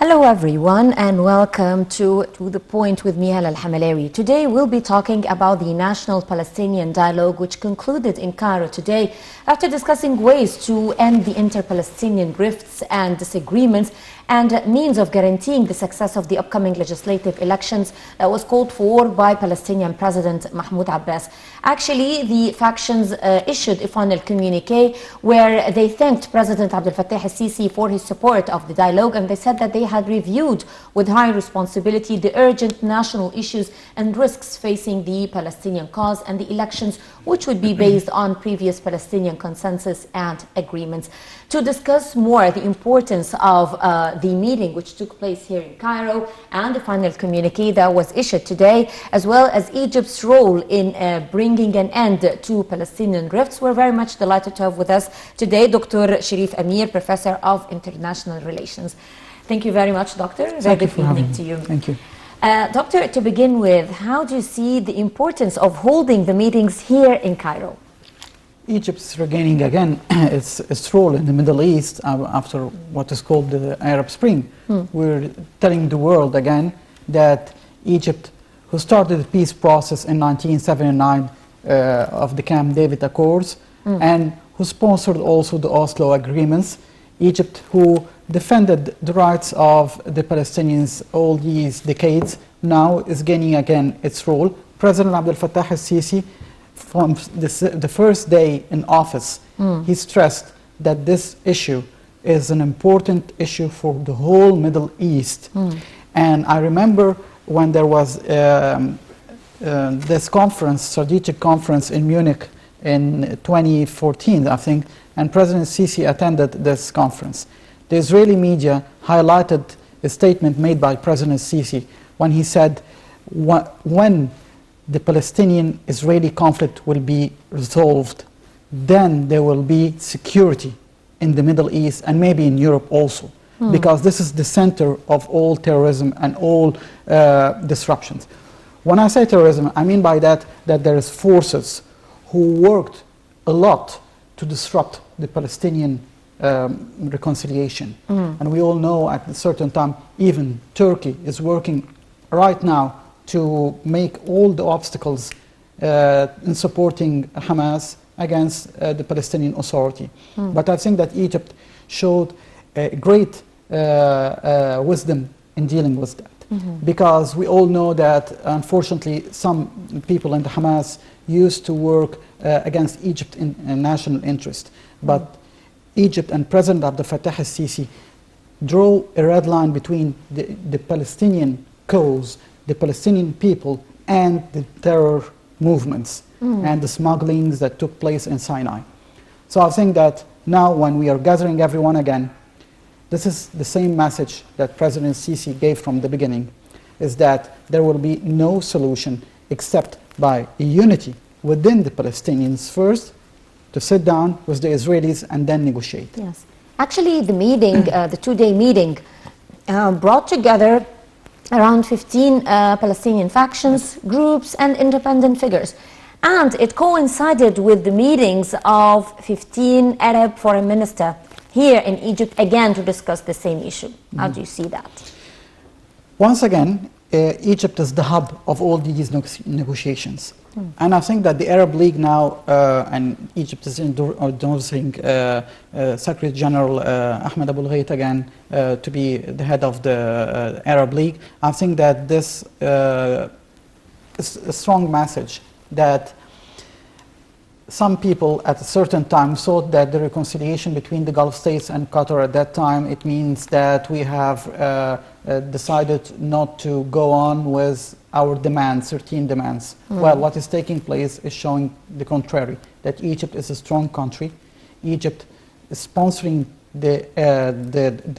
Hello everyone and welcome to The Point with me, Al Hamalawi. Today we'll be talking about the National Palestinian Dialogue, which concluded in Cairo today after discussing ways to end the inter-Palestinian rifts and disagreements and means of guaranteeing the success of the upcoming legislative elections that was called for by Palestinian President Mahmoud Abbas. Actually, the factions issued a final communique where they thanked President Abdel Fattah al-Sisi for his support of the dialogue, and they said that they had reviewed with high responsibility the urgent national issues and risks facing the Palestinian cause and the elections, which would be based on previous Palestinian consensus and agreements. To discuss more the importance of the meeting which took place here in Cairo and the final communique that was issued today, as well as Egypt's role in bringing an end to Palestinian rifts, we're very much delighted to have with us today Dr. Sherif Amir, Professor of International Relations. Thank you very much, Doctor. Very good evening to you. Thank you. Doctor, to begin with, how do you see the importance of holding the meetings here in Cairo? Egypt's regaining again its role in the Middle East after what is called the Arab Spring. We're telling the world again that Egypt, who started the peace process in 1979 of the Camp David Accords, and who sponsored also the Oslo agreements, Egypt, who defended the rights of the Palestinians all these decades, now is gaining again its role. President Abdel Fattah al-Sisi, from the first day in office, he stressed that this issue is an important issue for the whole Middle East. And I remember when there was this conference, strategic conference in Munich in 2014, I think, and President Sisi attended this conference. The Israeli media highlighted a statement made by President Sisi when he said, when the Palestinian-Israeli conflict will be resolved, then there will be security in the Middle East and maybe in Europe also, because this is the center of all terrorism and all disruptions. When I say terrorism, I mean by that there is forces who worked a lot to disrupt the Palestinian reconciliation. And we all know at a certain time, even Turkey is working right now to make all the obstacles in supporting Hamas against the Palestinian Authority. But I think that Egypt showed great wisdom in dealing with that. Because we all know that, unfortunately, some people in the Hamas used to work against Egypt in national interest. But Egypt and President Abdel Fattah al-Sisi drew a red line between the Palestinian cause, the Palestinian people, and the terror movements and the smugglings that took place in Sinai. So I think that now when we are gathering everyone again, this is the same message that President Sisi gave from the beginning, is that there will be no solution except by a unity within the Palestinians first, to sit down with the Israelis and then negotiate. Yes. Actually, the meeting, the two-day meeting, brought together around 15 Palestinian factions, groups, and independent figures. And it coincided with the meetings of 15 Arab foreign ministers here in Egypt, again to discuss the same issue. How do you see that? Once again, Egypt is the hub of all these negotiations. And I think that the Arab League now, and Egypt is endorsing Secretary General Ahmed Abul Ghait again to be the head of the Arab League. I think that this is a strong message that some people at a certain time thought that the reconciliation between the Gulf states and Qatar at that time, it means that we have decided not to go on with our demands, 13 demands. Well, what is taking place is showing the contrary, that Egypt is a strong country. Egypt is sponsoring the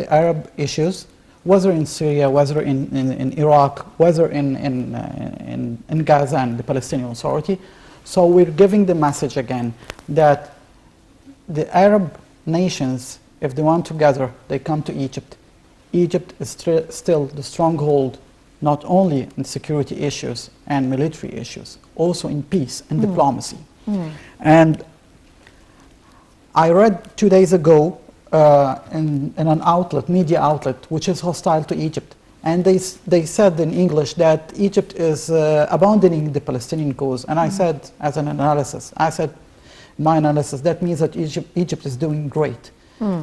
Arab issues, whether in Syria, whether in Iraq, whether in Gaza and the Palestinian Authority. So we're giving the message again that the Arab nations, if they want to gather, they come to Egypt. Egypt is still the stronghold, not only in security issues and military issues, also in peace and diplomacy. And I read 2 days ago in an outlet, media outlet, which is hostile to Egypt. And they said in English that Egypt is abandoning the Palestinian cause. And I said, as an analysis, my analysis, that means that Egypt is doing great.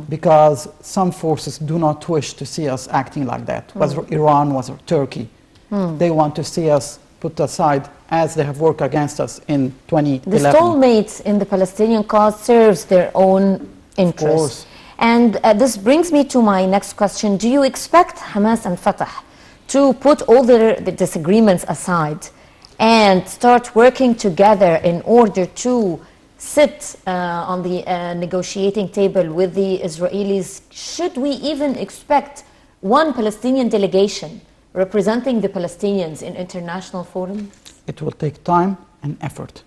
Because some forces do not wish to see us acting like that, whether Iran, whether Turkey. They want to see us put aside, as they have worked against us in 2011. The stalemates in the Palestinian cause serves their own interests. And this brings me to my next question. Do you expect Hamas and Fatah to put all the disagreements aside and start working together in order to sit on the negotiating table with the Israelis? Should we even expect one Palestinian delegation representing the Palestinians in international forums? It will take time and effort.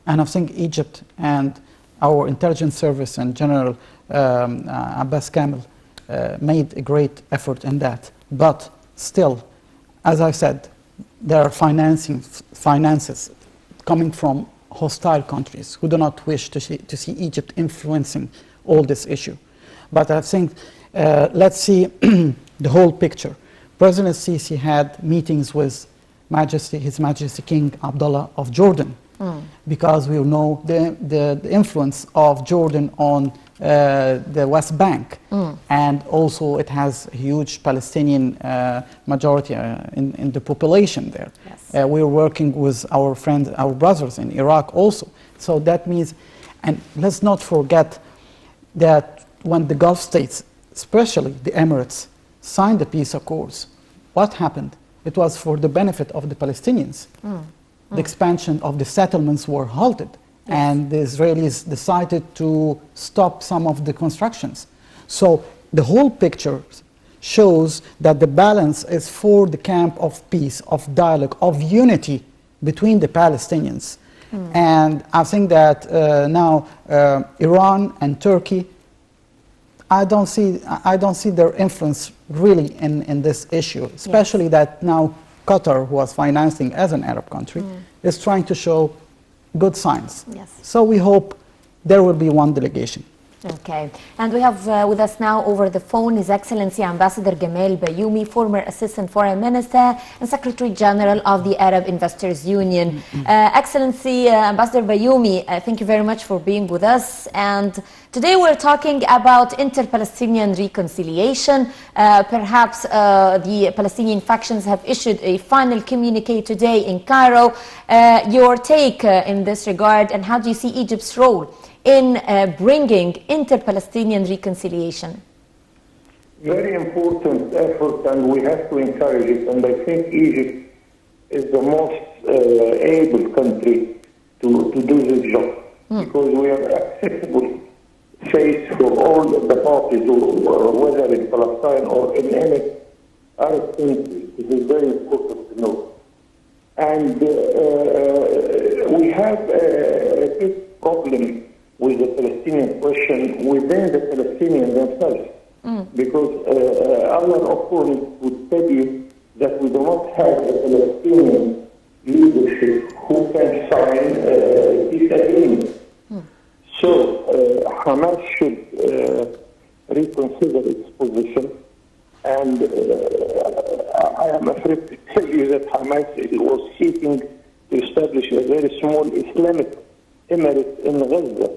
And I think Egypt and our intelligence service and General Abbas Kamel made a great effort in that. But still, as I said, there are finances coming from hostile countries who do not wish to see Egypt influencing all this issue. But I think, let's see the whole picture. President Sisi had meetings with His Majesty King Abdullah of Jordan, because we know the influence of Jordan on the West Bank, and also it has a huge Palestinian majority in the population there. Yes. We're working with our friends, our brothers in Iraq also. So that means, and let's not forget that when the Gulf states, especially the Emirates, signed the peace accords, what happened? It was for the benefit of the Palestinians. The expansion of the settlements were halted. Yes. And the Israelis decided to stop some of the constructions. So the whole picture shows that the balance is for the camp of peace, of dialogue, of unity between the Palestinians. And I think that now Iran and Turkey, I don't see their influence really in this issue, especially that now Qatar, who was financing as an Arab country, is trying to show good signs. Yes. So we hope there will be one delegation. Okay. And we have with us now over the phone His Excellency Ambassador Gamal Bayoumi, former Assistant Foreign Minister and Secretary General of the Arab Investors Union. Excellency Ambassador Bayoumi, thank you very much for being with us. And today we're talking about inter-Palestinian reconciliation. Perhaps the Palestinian factions have issued a final communique today in Cairo. Your take in this regard, and how do you see Egypt's role in bringing inter-Palestinian reconciliation? Very important effort, and we have to encourage it. And I think Egypt is the most able country to do this job, because we are accessible face for all the parties, whether in Palestine or in any Arab country. It is very important to know. And we have a big problem with the Palestinian question within the Palestinians themselves. Because our opponents would tell you that we do not have a Palestinian leadership who can sign peace agreements. So Hamas should reconsider its position. And I am afraid to tell you that Hamas was seeking to establish a very small Islamic emirate in Gaza.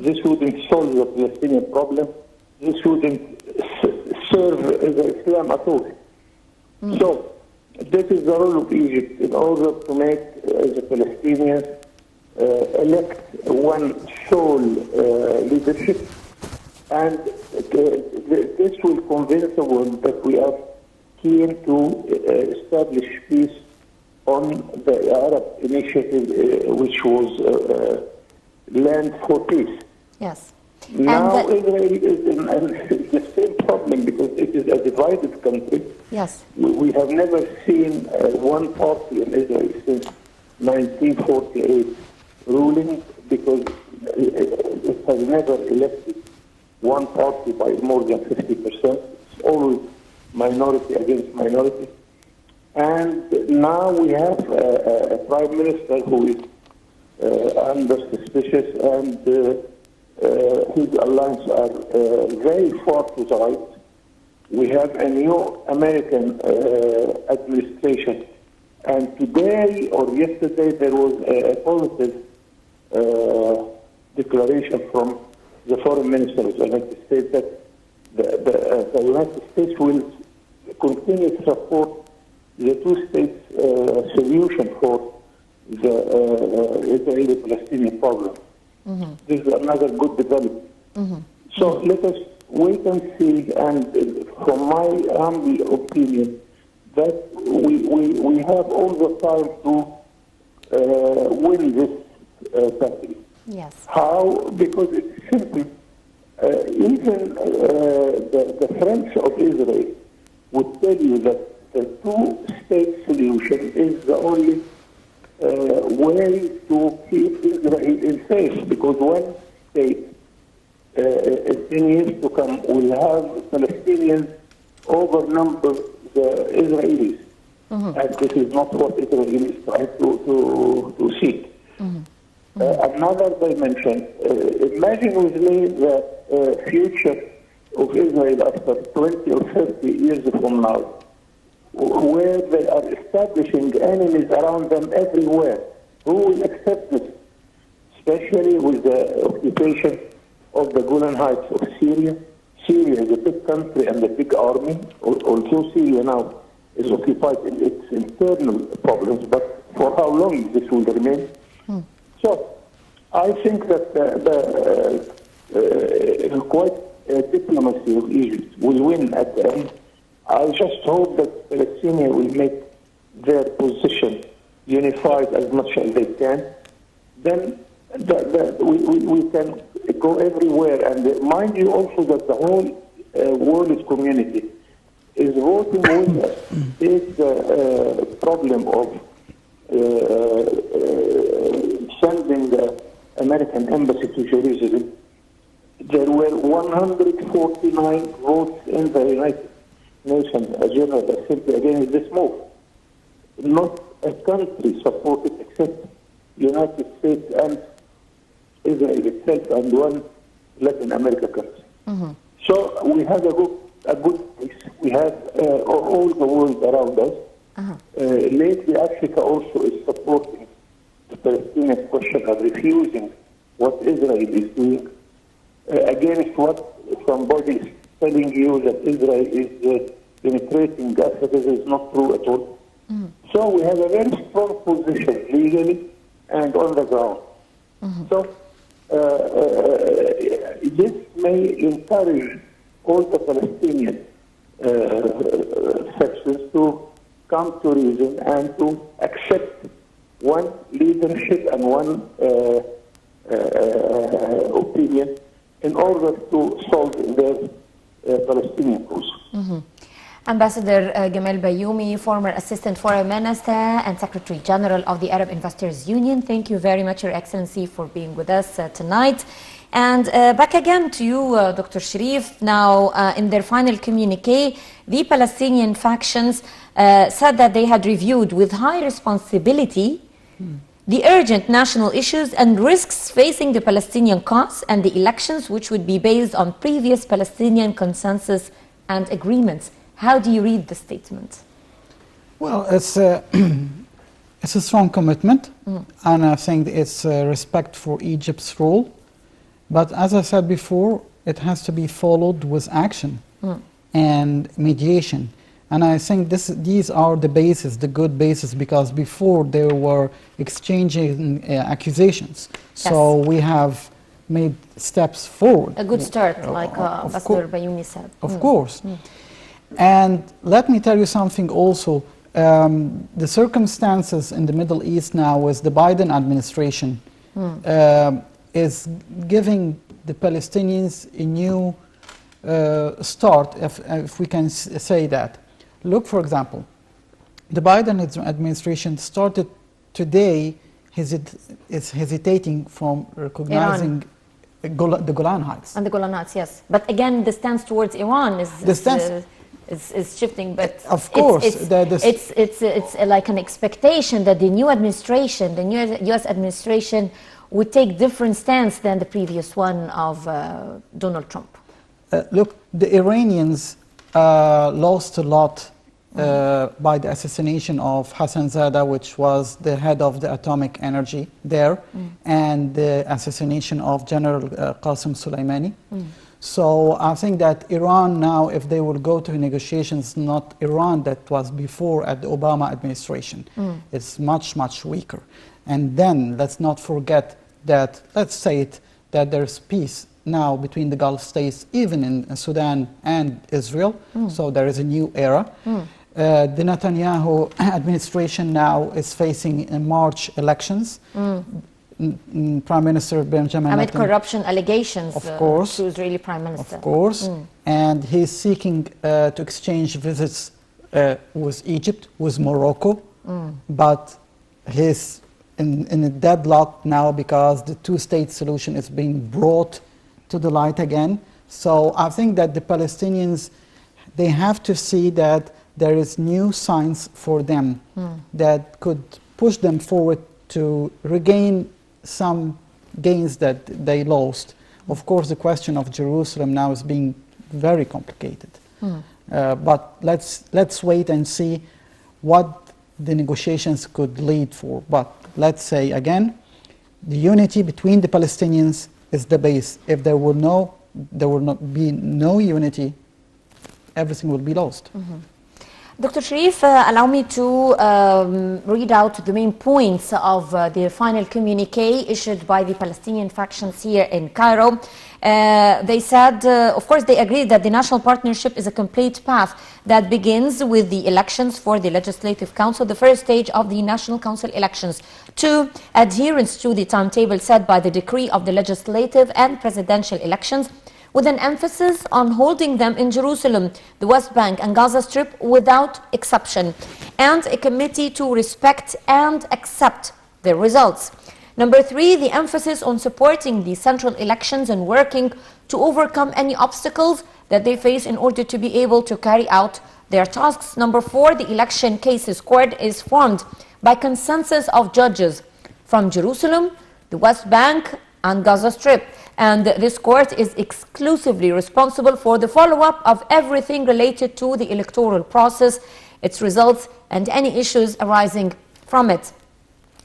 This wouldn't solve the Palestinian problem. This wouldn't serve the Islam at all. So this is the role of Egypt in order to make the Palestinians elect one sole leadership, and this will convince the world that we are keen to establish peace on the Arab initiative, which was Land for Peace. Yes. Now Israel is in the same problem, because it is a divided country. Yes. We have never seen one party in Israel since 1948 ruling, because it has never elected one party by more than 50%. It's always minority against minority. And now we have a prime minister who is under suspicious, and his alliance are very far to the right. We have a new American administration, and today or yesterday there was a positive declaration from the foreign minister of the United States that the United States will continue to support the two-state solution for the Israeli-Palestinian problem. Mm-hmm. This is another good development. Mm-hmm. So let us wait and see, and from my humble opinion, that we have all the time to win this battle. Yes. How? Because it's simple. Even the friends of Israel would tell you that the two-state solution is the only way to keep Israel in safe, because one state in years to come will have Palestinians outnumber the Israelis. Mm-hmm. And this is not what Israel is trying to seek. Mm-hmm. Another dimension, imagine with me the future of Israel after 20 or 30 years from now, where they are establishing enemies around them everywhere. Who will accept this? Especially with the occupation of the Golan Heights of Syria. Syria is a big country and a big army, although Syria now is occupied in its internal problems, but for how long this will remain? So I think that the quiet diplomacy of Egypt will win at the end. I just hope that Palestinians will make their position unified as much as they can. Then we can go everywhere. And mind you also that the whole world community is voting with us. Is the problem of sending the American embassy to Jerusalem. There were 149 votes in the United Nations General Assembly against this move. Not a country supported except United States and Israel itself and one Latin America country. Mm-hmm. So we have a good place. We have all the world around us. Uh-huh. Lately, Africa also is supporting the Palestinian question and refusing what Israel is doing against what somebody is telling you that Israel is penetrating Gaza. This is not true at all. Mm-hmm. So we have a very strong position legally and on the ground. Mm-hmm. So this may encourage all the Palestinian sections to come to reason and to accept one leadership and one opinion in order to solve their Palestinian cause. Mm-hmm. Ambassador Gamal Bayoumi, former Assistant Foreign Minister and Secretary General of the Arab Investors Union, thank you very much, Your Excellency, for being with us tonight. And back again to you, Dr. Sherif. Now, in their final communique, the Palestinian factions said that they had reviewed with high responsibility the urgent national issues and risks facing the Palestinian cause and the elections, which would be based on previous Palestinian consensus and agreements. How do you read the statement? Well, it's a strong commitment, and I think it's respect for Egypt's role. But as I said before, it has to be followed with action and mediation. And I think these are the basis, the good basis, because before there were exchanging accusations. Yes. So we have made steps forward. A good start, like Ambassador Bayoumi said. Of course. And let me tell you something also. The circumstances in the Middle East now with the Biden administration is giving the Palestinians a new start, if we can say that. Look, for example, the Biden administration started today is hesitating from recognizing the Golan Heights. And the Golan Heights, yes. But again, the stance towards Iran is shifting. But of course, it's like an expectation that the new administration, the new U.S. administration, would take different stance than the previous one of Donald Trump? Look, the Iranians lost a lot by the assassination of Hassan Zadeh, which was the head of the atomic energy there, and the assassination of General Qasem Soleimani. So I think that Iran now, if they will go to negotiations, not Iran that was before at the Obama administration, it's much, much weaker. And then let's not forget that, let's say it, that there's peace now between the Gulf states, even in Sudan and Israel. So there is a new era. The Netanyahu administration now is facing March elections. Prime Minister Benjamin amid Netanyahu, corruption allegations of course, to Israeli Prime Minister. Of course. And he's seeking to exchange visits with Egypt, with Morocco. But he's in a deadlock now because the two-state solution is being brought to the light again. So I think that the Palestinians, they have to see that there is new signs for them that could push them forward to regain some gains that they lost. Of course, the question of Jerusalem now is being very complicated. But let's wait and see what the negotiations could lead for. But let's say again, the unity between the Palestinians is the base. If there will not be no unity, everything will be lost. Dr. Sherif, allow me to read out the main points of the final communique issued by the Palestinian factions here in Cairo. They said, of course, they agreed that the national partnership is a complete path that begins with the elections for the Legislative Council, the first stage of the National Council elections. 2, adherence to the timetable set by the decree of the legislative and presidential elections, with an emphasis on holding them in Jerusalem, the West Bank and Gaza Strip without exception, and a committee to respect and accept the results. Number 3, the emphasis on supporting the central elections and working to overcome any obstacles that they face in order to be able to carry out their tasks. Number 4, the election cases court is formed by consensus of judges from Jerusalem, the West Bank and Gaza Strip. And this court is exclusively responsible for the follow-up of everything related to the electoral process, its results, and any issues arising from it.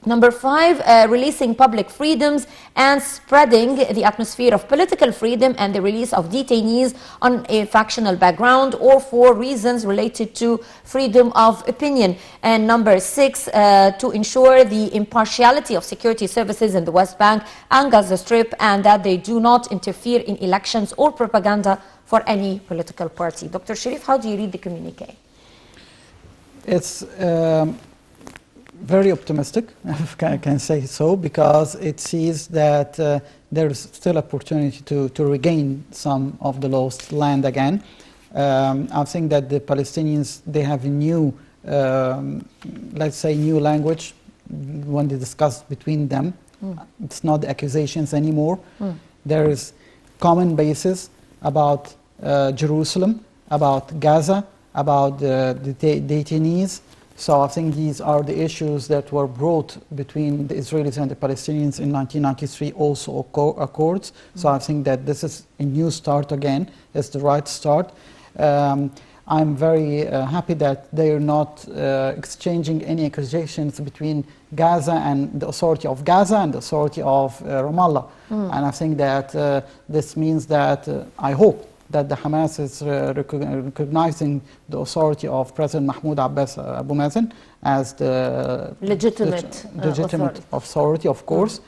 Number 5, releasing public freedoms and spreading the atmosphere of political freedom and the release of detainees on a factional background or for reasons related to freedom of opinion. And number 6, to ensure the impartiality of security services in the West Bank and Gaza Strip and that they do not interfere in elections or propaganda for any political party. Dr. Sherif, how do you read the communique? It's very optimistic, if I can say so, because it sees that there is still opportunity to regain some of the lost land again. I think that the Palestinians, they have a new, let's say, new language when they discuss between them. It's not the accusations anymore. There is common basis about Jerusalem, about Gaza, about the detainees. So I think these are the issues that were brought between the Israelis and the Palestinians in 1993, also accords. So I think that this is a new start again. It's the right start. I'm very happy that they are not exchanging any accusations between Gaza and the authority of Gaza and the authority of Ramallah. And I think that this means that I hope that the Hamas is recognizing the authority of President Mahmoud Abbas Abu Mazen as the legitimate authority, of course.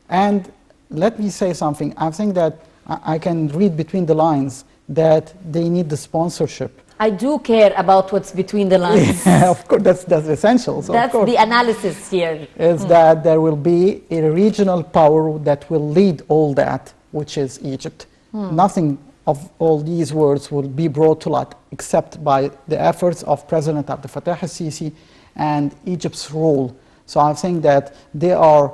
And let me say something. I think that I can read between the lines that they need the sponsorship. I do care about what's between the lines. Yeah, of course, that's essential. So that's the analysis here. Is that there will be a regional power that will lead all that, which is Egypt. Nothing of all these words will be brought to light except by the efforts of President Abdel Fattah al-Sisi and Egypt's role. So I think that they are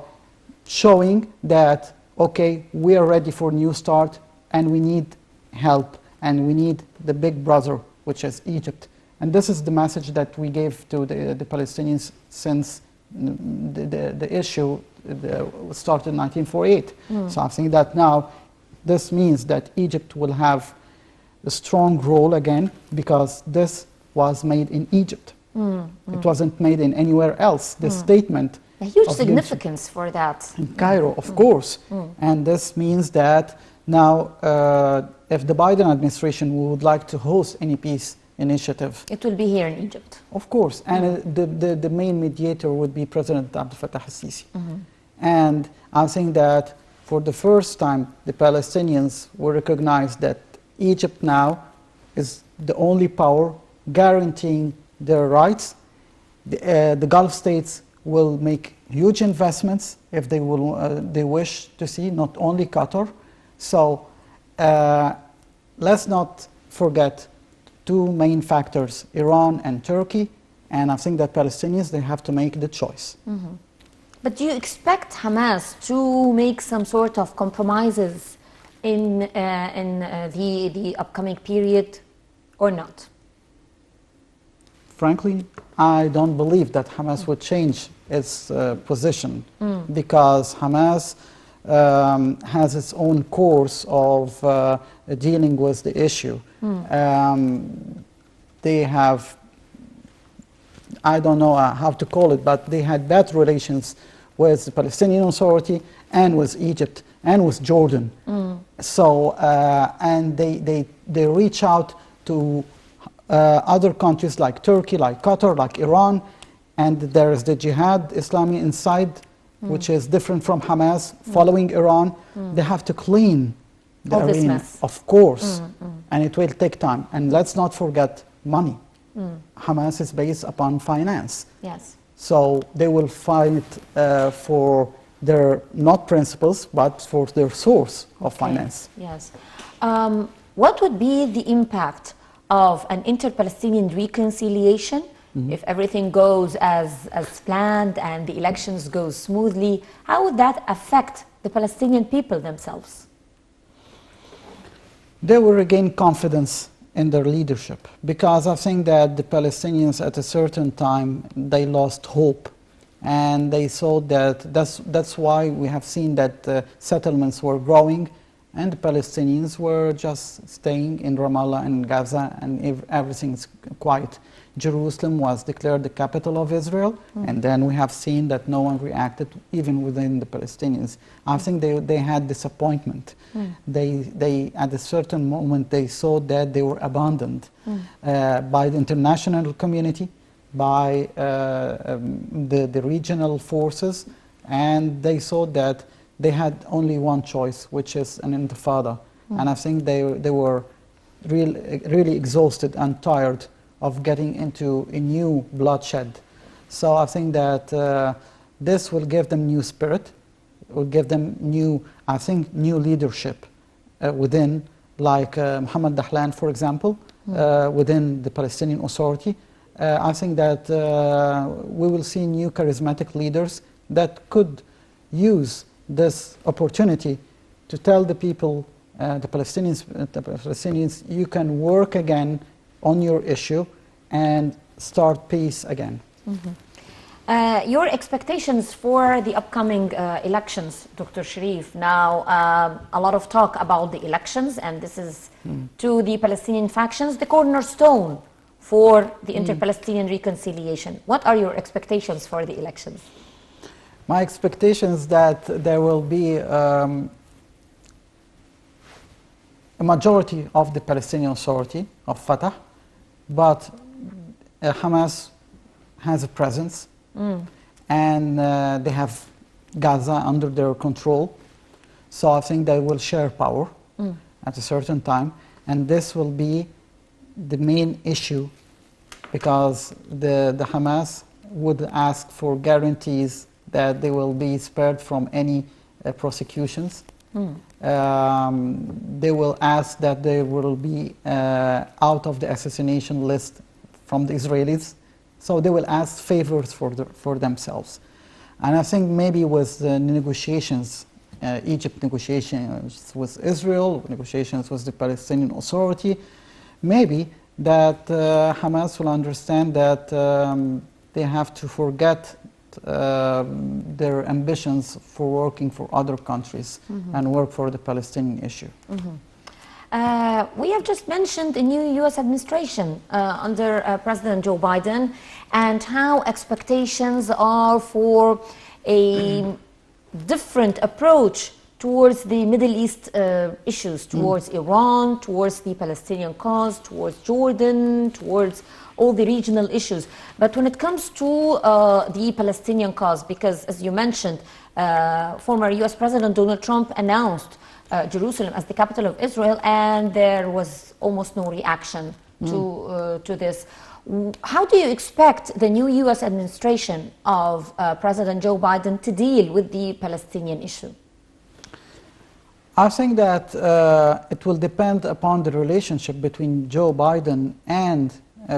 showing that, okay, we are ready for a new start and we need help and we need the big brother, which is Egypt. And this is the message that we gave to the Palestinians since the issue started in 1948. So I think that now this means that Egypt will have a strong role again, because this was made in Egypt. It wasn't made in anywhere else. The statement A huge of significance for that. in Cairo, of course. And this means that now, if the Biden administration would like to host any peace initiative, It will be here in Egypt. of course, and the main mediator would be President Abdel Fattah al-Sisi. And I think that for the first time, the Palestinians will recognize that Egypt now is the only power guaranteeing their rights. The Gulf states will make huge investments if they will, they wish to see, not only Qatar. So let's not forget two main factors, Iran and Turkey, and I think that Palestinians, they have to make the choice. But do you expect Hamas to make some sort of compromises in the upcoming period or not? Frankly, I don't believe that Hamas would change its position, because Hamas has its own course of dealing with the issue. They have, I don't know how to call it, but they had bad relations with the Palestinian Authority and with Egypt and with Jordan. So, and they reach out to other countries like Turkey, like Qatar, like Iran, and there is the Jihad Islami inside, which is different from Hamas, following Iran. They have to clean the All this arena, mess. of course, and it will take time. And let's not forget money. Hamas is based upon finance. Yes. So they will fight for their, not principles, but for their source of finance. Yes. What would be the impact of an inter-Palestinian reconciliation if everything goes as planned and the elections go smoothly? How would that affect the Palestinian people themselves? They will regain confidence in their leadership, because I think that the Palestinians at a certain time, they lost hope, and they saw that that's why we have seen that settlements were growing and the Palestinians were just staying in Ramallah and Gaza, and everything's quiet. Jerusalem was declared the capital of Israel, and then we have seen that no one reacted, even within the Palestinians. I think they had disappointment. They at a certain moment, they saw that they were abandoned by the international community, by the regional forces, and they saw that they had only one choice, which is an intifada. And I think they were really exhausted and tired of getting into a new bloodshed. So I think that this will give them new spirit, will give them new, I think, new leadership within, like Mohammed Dahlan, for example, within the Palestinian Authority. I think that we will see new charismatic leaders that could use this opportunity to tell the people, the Palestinians, you can work again on your issue and start peace again. Your expectations for the upcoming elections, Dr. Sherif. Now, a lot of talk about the elections, and this is to the Palestinian factions, the cornerstone for the inter-Palestinian reconciliation. What are your expectations for the elections? My expectation is that there will be a majority of the Palestinian Authority, of Fatah, but Hamas has a presence, and they have Gaza under their control. So I think they will share power at a certain time, and this will be the main issue, because the Hamas would ask for guarantees that they will be spared from any prosecutions. They will ask that they will be out of the assassination list from the Israelis. So they will ask favors for themselves. And I think maybe with the negotiations, Egypt negotiations with Israel, negotiations with the Palestinian Authority, maybe that Hamas will understand that they have to forget their ambitions for working for other countries and work for the Palestinian issue. We have just mentioned the new U.S. administration under President Joe Biden and how expectations are for a different approach towards the Middle East issues, towards Iran, towards the Palestinian cause, towards Jordan, towards all the regional issues. But when it comes to the Palestinian cause, because as you mentioned, former U.S. President Donald Trump announced Jerusalem as the capital of Israel, and there was almost no reaction to this. How do you expect the new U.S. administration of President Joe Biden to deal with the Palestinian issue? I think that it will depend upon the relationship between Joe Biden and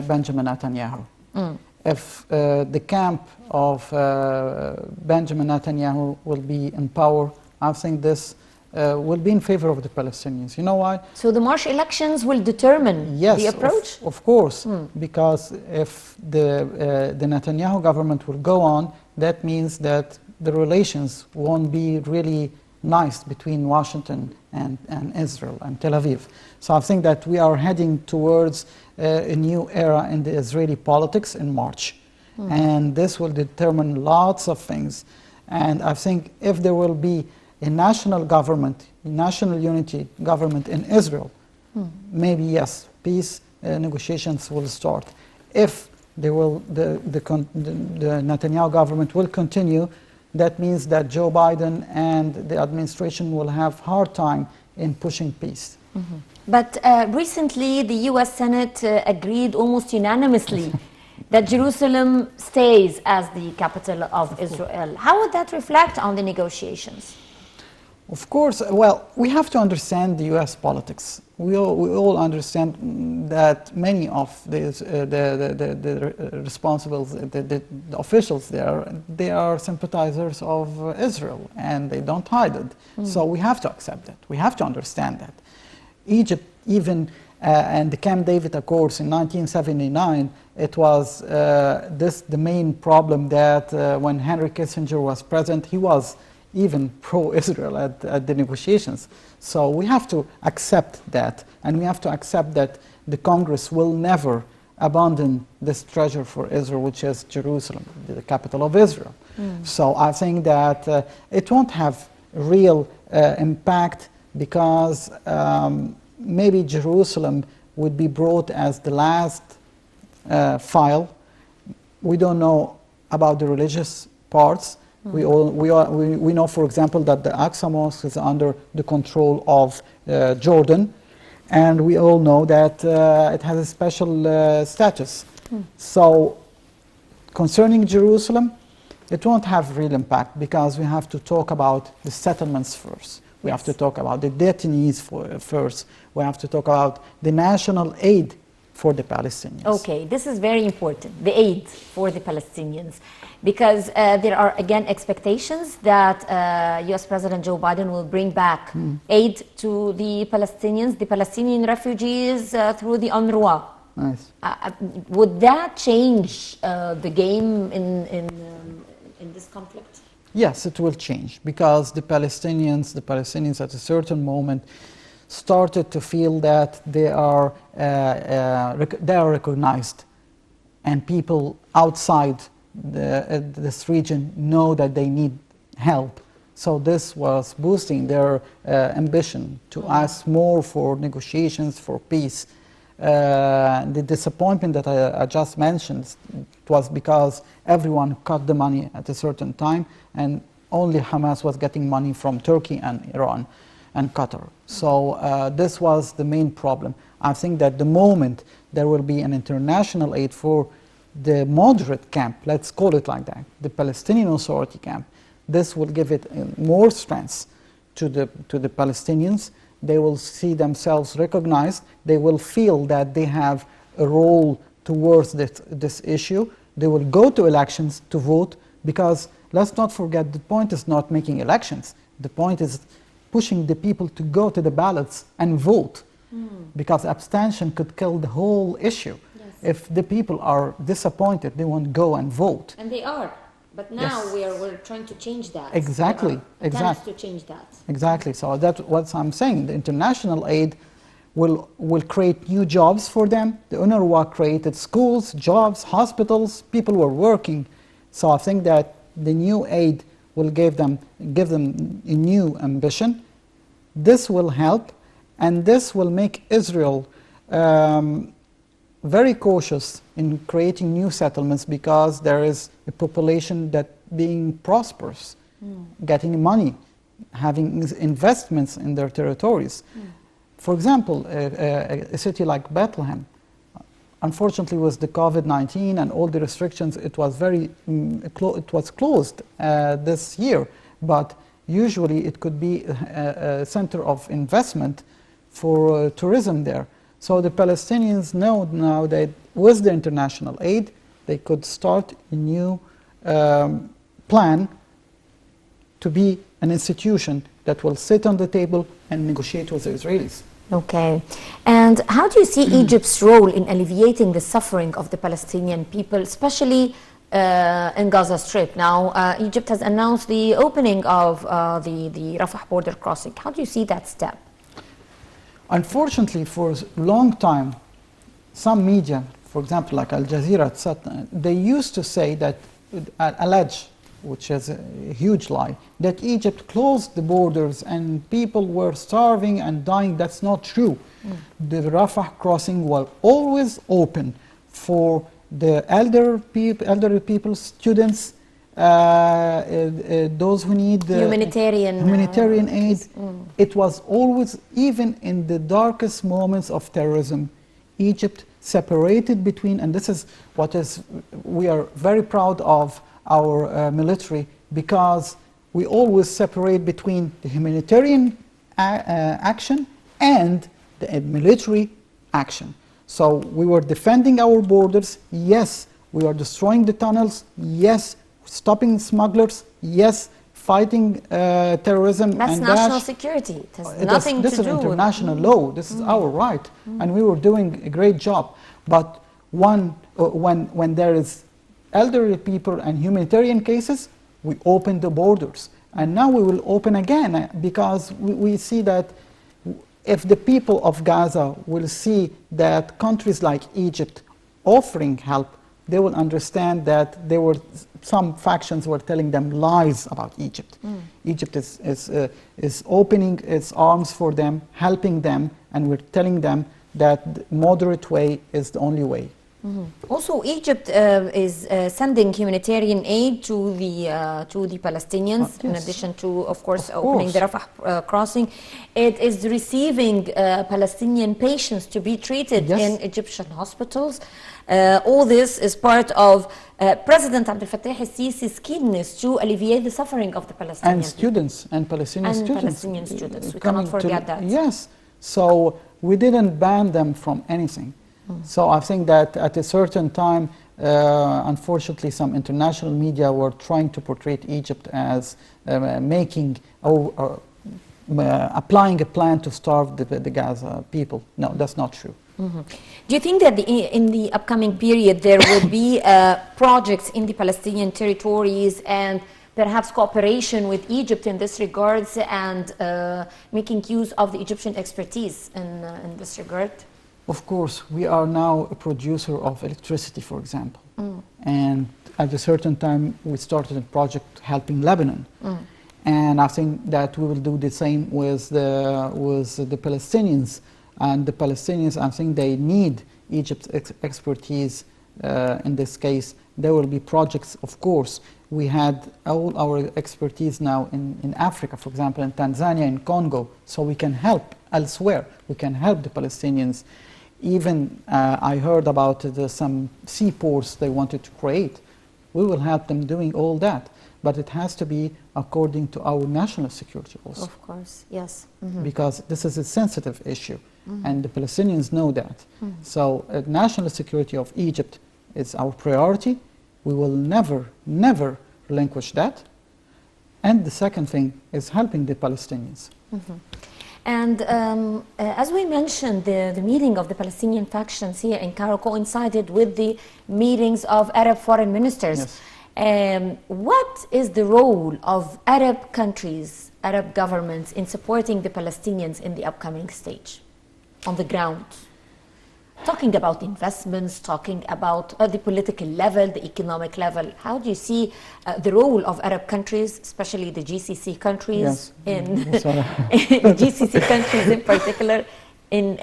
Benjamin Netanyahu. If the camp of Benjamin Netanyahu will be in power, I think this will be in favor of the Palestinians. You know why? So the March elections will determine the approach? Yes, of course, because if the Netanyahu government will go on, that means that the relations won't be really nice between Washington and Israel and Tel Aviv. So I think that we are heading towards a new era in the Israeli politics in March. And this will determine lots of things. And I think if there will be a national government, a national unity government in Israel, maybe yes, peace negotiations will start. If they will, the Netanyahu government will continue, that means that Joe Biden and the administration will have hard time in pushing peace. But recently the US Senate agreed almost unanimously that Jerusalem stays as the capital of Israel. How would that reflect on the negotiations? Of course, well, we have to understand the US politics. We all understand that many of the responsibles, the officials there, they are sympathizers of Israel, and they don't hide it. So we have to accept that. We have to understand that. Egypt, even and the Camp David Accords in 1979, it was the main problem that when Henry Kissinger was present, he was even pro-Israel at the negotiations. So we have to accept that, and we have to accept that the Congress will never abandon this treasure for Israel, which is Jerusalem, the capital of Israel. So I think that it won't have real impact, because maybe Jerusalem would be brought as the last file. We don't know about the religious parts. We know, for example, that the Aqsa Mosque is under the control of Jordan, and we all know that it has a special status. So concerning Jerusalem, it won't have real impact, because we have to talk about the settlements first. We have to talk about the detainees first. We have to talk about the national aid for the Palestinians. Okay, this is very important, the aid for the Palestinians, because there are again expectations that US President Joe Biden will bring back aid to the Palestinians, the Palestinian refugees through the UNRWA. Nice. Would that change the game in this conflict? Yes, it will change, because the Palestinians at a certain moment started to feel that they are recognized, and people outside this region know that they need help. So this was boosting their ambition to ask more for negotiations, for peace. The disappointment that I just mentioned, it was because everyone cut the money at a certain time, and only Hamas was getting money from Turkey and Iran and Qatar. So this was the main problem. I think that the moment there will be an international aid for the moderate camp, let's call it like that, the Palestinian Authority camp, this will give it more strength to the Palestinians. They will see themselves recognized. They will feel that they have a role towards this issue. They will go to elections to vote, because let's not forget, the point is not making elections. The point is pushing the people to go to the ballots and vote, because abstention could kill the whole issue. Yes. If the people are disappointed, they won't go and vote. And they are. But now Yes. we're trying to change that. Exactly, There are attempts exactly. to change that. Exactly. So that's what I'm saying. The international aid will create new jobs for them. The UNRWA created schools, jobs, hospitals. People were working. So I think that the new aid will give them a new ambition. This will help, and this will make Israel very cautious in creating new settlements, because there is a population that being prosperous, getting money, having investments in their territories. For example, a city like Bethlehem, unfortunately with the COVID-19 and all the restrictions, it was it was closed this year, but usually it could be a center of investment for tourism there. So the Palestinians know now that with the international aid, they could start a new plan to be an institution that will sit on the table and negotiate with the Israelis. Okay. And how do you see Egypt's role in alleviating the suffering of the Palestinian people, especially in Gaza Strip? Now, Egypt has announced the opening of the Rafah border crossing. How do you see that step? Unfortunately, for a long time, some media, for example, like Al Jazeera, etc., they used to say that, allege, which is a huge lie, that Egypt closed the borders and people were starving and dying. That's not true. The Rafah crossing was always open for the elderly people, students, those who need humanitarian aid. It was always, even in the darkest moments of terrorism, Egypt separated between, and this is what we are very proud of our military, because we always separate between the humanitarian action and the military action. So we were defending our borders, yes. We are destroying the tunnels, yes. Stopping smugglers, yes. Fighting terrorism. That's and national security. It has nothing to do with... This is international law. This is our right. And we were doing a great job. But when there is elderly people and humanitarian cases, we open the borders. And now we will open again, because we see that if the people of Gaza will see that countries like Egypt offering help, they will understand that some factions were telling them lies about Egypt. Egypt is opening its arms for them, helping them, and we're telling them that the moderate way is the only way. Also, Egypt is sending humanitarian aid to the Palestinians, yes. in addition to, of course, opening the Rafah crossing. It is receiving Palestinian patients to be treated in Egyptian hospitals. All this is part of President Abdel Fattah al-Sisi's keenness to alleviate the suffering of the Palestinians. And students, and Palestinian students. Palestinian students. We cannot forget that. Yes. So we didn't ban them from anything. So I think that at a certain time, unfortunately, some international media were trying to portray Egypt as making or applying a plan to starve the Gaza people. No, that's not true. Do you think that in the upcoming period there will be projects in the Palestinian territories and perhaps cooperation with Egypt in this regards, and making use of the Egyptian expertise in this regard? Of course, we are now a producer of electricity, for example. And at a certain time, we started a project helping Lebanon. And I think that we will do the same with the Palestinians. And the Palestinians, I think they need Egypt's expertise in this case. There will be projects, of course. We had all our expertise now in Africa, for example, in Tanzania, in Congo, so we can help elsewhere. We can help the Palestinians. Even I heard about some seaports they wanted to create. We will help them doing all that. But it has to be according to our national security also. Of course, yes. Because this is a sensitive issue, and the Palestinians know that. So national security of Egypt is our priority. We will never, never relinquish that. And the second thing is helping the Palestinians. And as we mentioned, the meeting of the Palestinian factions here in Cairo coincided with the meetings of Arab foreign ministers. Yes. What is the role of Arab countries, Arab governments in supporting the Palestinians in the upcoming stage on the ground? Talking about investments, talking about the political level, the economic level. How do you see the role of Arab countries, especially the GCC countries, in the GCC countries in particular, in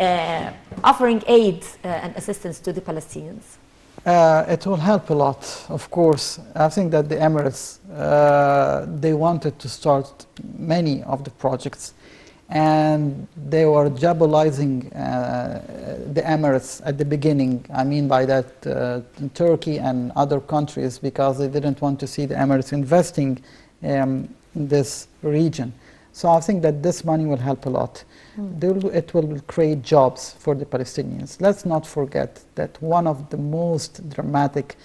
offering aid and assistance to the Palestinians? It will help a lot, of course. I think that the Emirates, they wanted to start many of the projects, and they were diabolizing the Emirates at the beginning. I mean by that Turkey and other countries, because they didn't want to see the Emirates investing in this region. So I think that this money will help a lot. It will create jobs for the Palestinians. Let's not forget that one of the most dramatic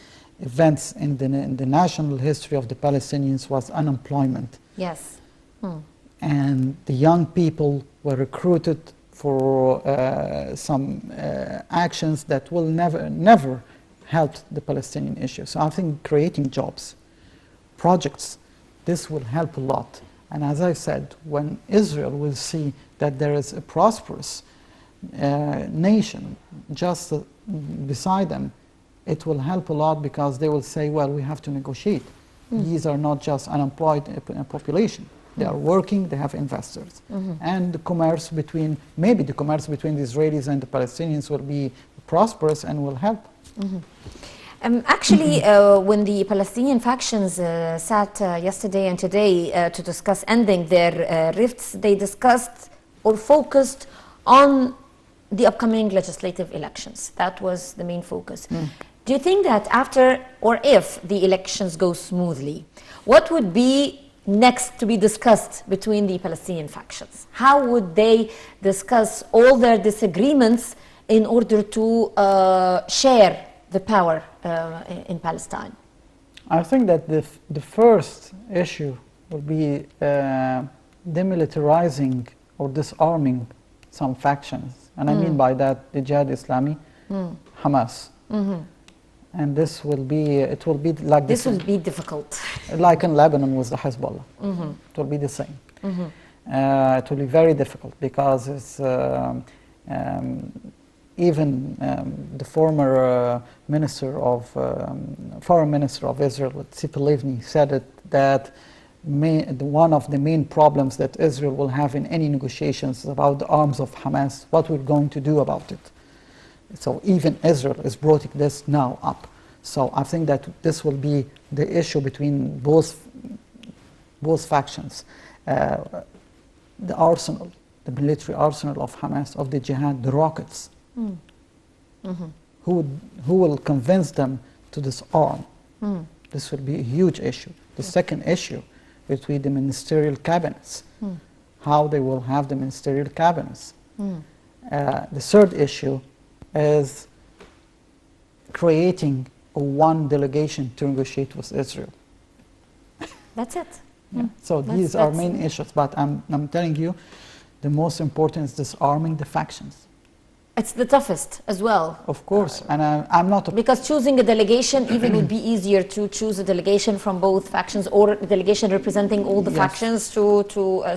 events in the national history of the Palestinians was unemployment. Yes. And the young people were recruited for some actions that will never help the Palestinian issue. So I think creating jobs, projects, this will help a lot. And as I said, when Israel will see that there is a prosperous nation just beside them, it will help a lot, because they will say, well, we have to negotiate. These are not just unemployed population. They are working, they have investors. And the commerce between, maybe the commerce between the Israelis and the Palestinians will be prosperous and will help. Actually, when the Palestinian factions sat yesterday and today to discuss ending their rifts, they discussed or focused on the upcoming legislative elections. That was the main focus. Do you think that after or if the elections go smoothly, what would be next to be discussed between the Palestinian factions? How would they discuss all their disagreements in order to share the power in Palestine? I think that the first issue will be demilitarizing or disarming some factions. And I mean by that the Jihad Islami, Hamas. And this will be, it will be like this will be difficult. Like in Lebanon with the Hezbollah. It will be the same. It will be very difficult, because it's even the former foreign minister of Israel, Tzipi Livni, said it, that one of the main problems that Israel will have in any negotiations is about the arms of Hamas, what we're going to do about it. So even Israel is brought this now up. So I think that this will be the issue between both factions. The arsenal, the military arsenal of Hamas, of the jihad, the rockets. Who will convince them to disarm? This will be a huge issue. The second issue between the ministerial cabinets, how they will have the ministerial cabinets. The third issue is creating one delegation to negotiate with Israel. That's it. So these are main issues, but I'm telling you, the most important is disarming the factions. It's the toughest as well. Of course, and I'm not... Because choosing a delegation even would be easier to choose a delegation from both factions, or a delegation representing all the factions to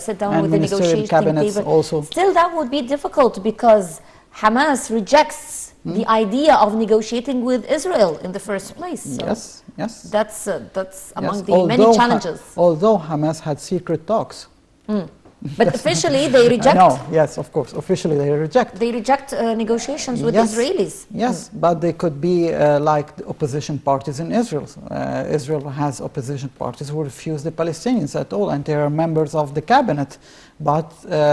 sit down with the negotiating table. Also. Still, that would be difficult, because Hamas rejects the idea of negotiating with Israel in the first place. So yes. That's among the many challenges. Although Hamas had secret talks. But officially they reject. No, yes, of course. Officially they reject. They reject negotiations with Israelis. Yes, but they could be like the opposition parties in Israel. Israel has opposition parties who refuse the Palestinians at all, and they are members of the cabinet, but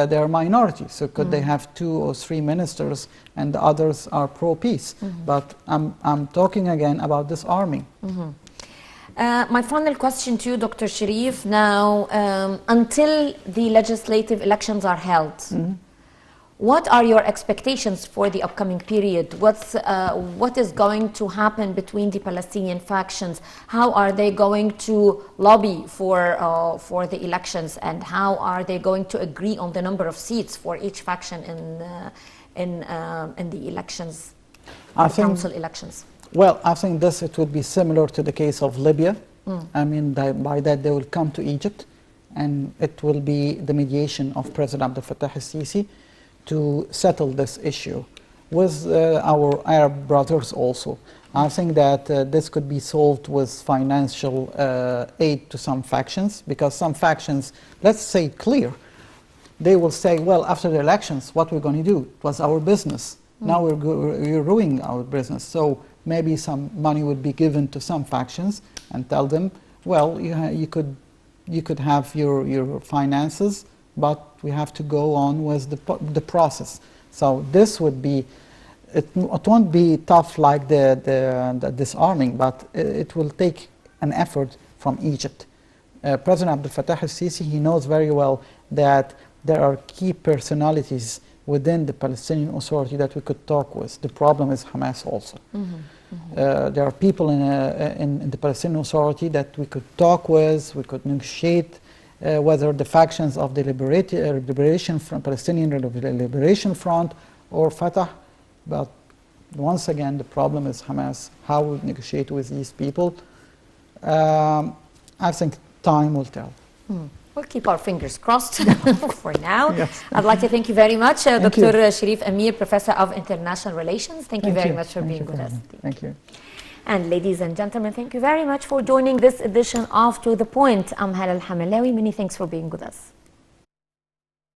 they are minorities. So could they have 2 or 3 ministers, and the others are pro-peace? But I'm talking again about disarming. My final question to you, Dr. Sherif, now, until the legislative elections are held, what are your expectations for the upcoming period? What is going to happen between the Palestinian factions? How are they going to lobby for the elections, and how are they going to agree on the number of seats for each faction in the elections, council elections? Well, I think it would be similar to the case of Libya, I mean, by that they will come to Egypt, and it will be the mediation of President Abdel Fattah al-Sisi to settle this issue with our Arab brothers also. I think that this could be solved with financial aid to some factions, because some factions, let's say clear, they will say, well, after the elections, what we're going to do? It was our business. Now we're ruining our business. So maybe some money would be given to some factions and tell them, well, you could have your finances, but we have to go on with the process. So this would be, it won't be tough like the disarming, but it will take an effort from Egypt. President Abdel Fattah al-Sisi, he knows very well that there are key personalities within the Palestinian Authority that we could talk with. The problem is Hamas also. There are people in the Palestinian Authority that we could talk with, we could negotiate whether the factions of the Liberation Front, Palestinian Liberation Front or Fatah. But once again, the problem is Hamas. How we negotiate with these people, I think time will tell. We'll keep our fingers crossed for now. Yes. I'd like to thank you very much, Dr. Sherif Amir, Professor of International Relations. Thank you very much for being with us. Thank you. And ladies and gentlemen, thank you very much for joining this edition of To The Point. I'm Hala Al-Hamalawi. Many thanks for being with us.